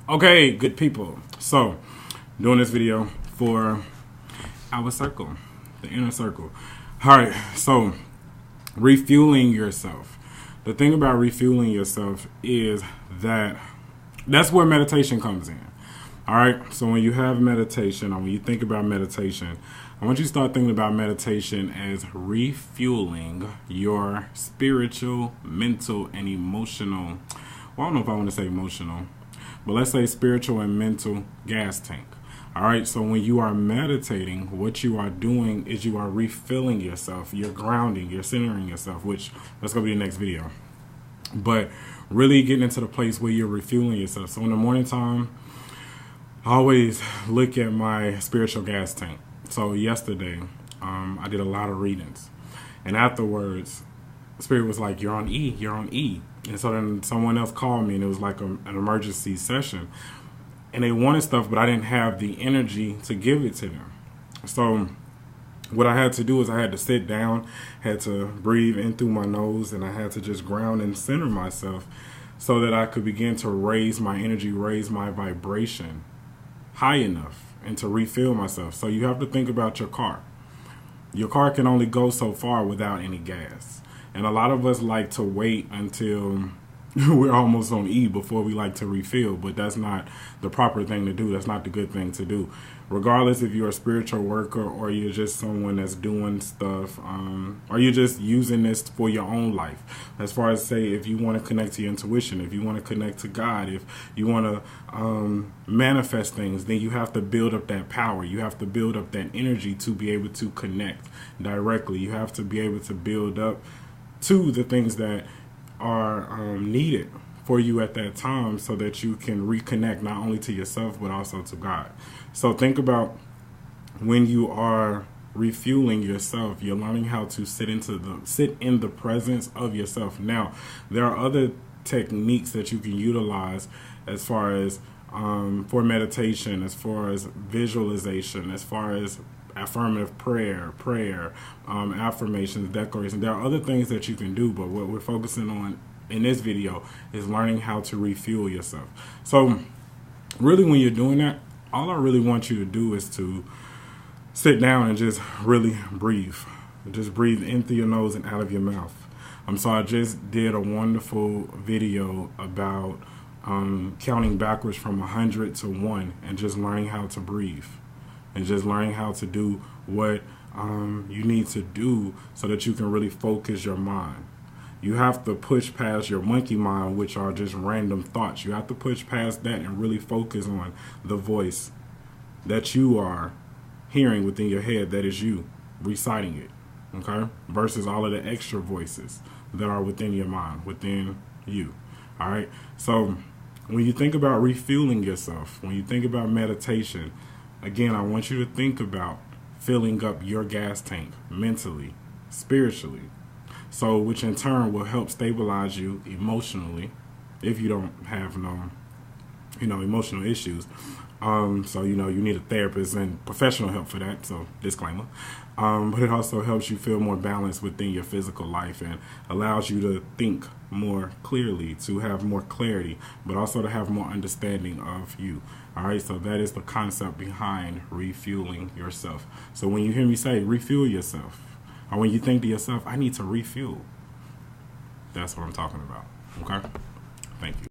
Okay, good people. So, doing this video for our circle, the inner circle. All right, so refueling yourself. The thing about refueling yourself is that's where meditation comes in. All right, so when you have meditation, or when you think about meditation, I want you to start thinking about meditation as refueling your spiritual, mental, and emotional. Well, I don't know if I want to say emotional, but let's say spiritual and mental gas tank. All right, so when you are meditating, what you are doing is you are refilling yourself. You're grounding, you're centering yourself, which that's going to be the next video. But really getting into the place where you're refueling yourself. So in the morning time, I always look at my spiritual gas tank. So yesterday, I did a lot of readings. And afterwards, Spirit was like, you're on E, you're on E. And so then someone else called me, and it was like an emergency session. And they wanted stuff, but I didn't have the energy to give it to them. So what I had to do is I had to sit down, had to breathe in through my nose, and I had to just ground and center myself so that I could begin to raise my energy, raise my vibration high enough and to refill myself. So you have to think about your car. Your car can only go so far without any gas. And a lot of us like to wait until we're almost on E before we like to refill, but that's not the proper thing to do. That's not the good thing to do. Regardless if you're a spiritual worker or you're just someone that's doing stuff, or you're just using this for your own life. As far as say, if you want to connect to your intuition, if you want to connect to God, if you want to manifest things, then you have to build up that power. You have to build up that energy to be able to connect directly. You have to be able to build up to the things that are needed for you at that time so that you can reconnect not only to yourself but also to God. So think about when you are refueling yourself, you're learning how to sit in the presence of yourself. Now, there are other techniques that you can utilize as far as for meditation, as far as visualization, as far as affirmative prayer, affirmations, declarations. There are other things that you can do, but what we're focusing on in this video is learning how to refuel yourself. So really when you're doing that, all I really want you to do is to sit down and just really breathe. Just breathe in through your nose and out of your mouth. So I just did a wonderful video about counting backwards from 100 to 1 and just learning how to breathe. And just learning how to do what you need to do so that you can really focus your mind. You have to push past your monkey mind, which are just random thoughts. You have to push past that and really focus on the voice that you are hearing within your head, that is you reciting it, okay? Versus all of the extra voices that are within your mind, within you, all right? So when you think about refueling yourself, when you think about meditation, again, I want you to think about filling up your gas tank mentally, spiritually, so which in turn will help stabilize you emotionally if you don't have no, emotional issues. So, you need a therapist and professional help for that, so disclaimer. But it also helps you feel more balanced within your physical life and allows you to think more clearly, to have more clarity, but also to have more understanding of you. All right, so that is the concept behind refueling yourself. So when you hear me say refuel yourself, or when you think to yourself, I need to refuel, that's what I'm talking about, okay? Thank you.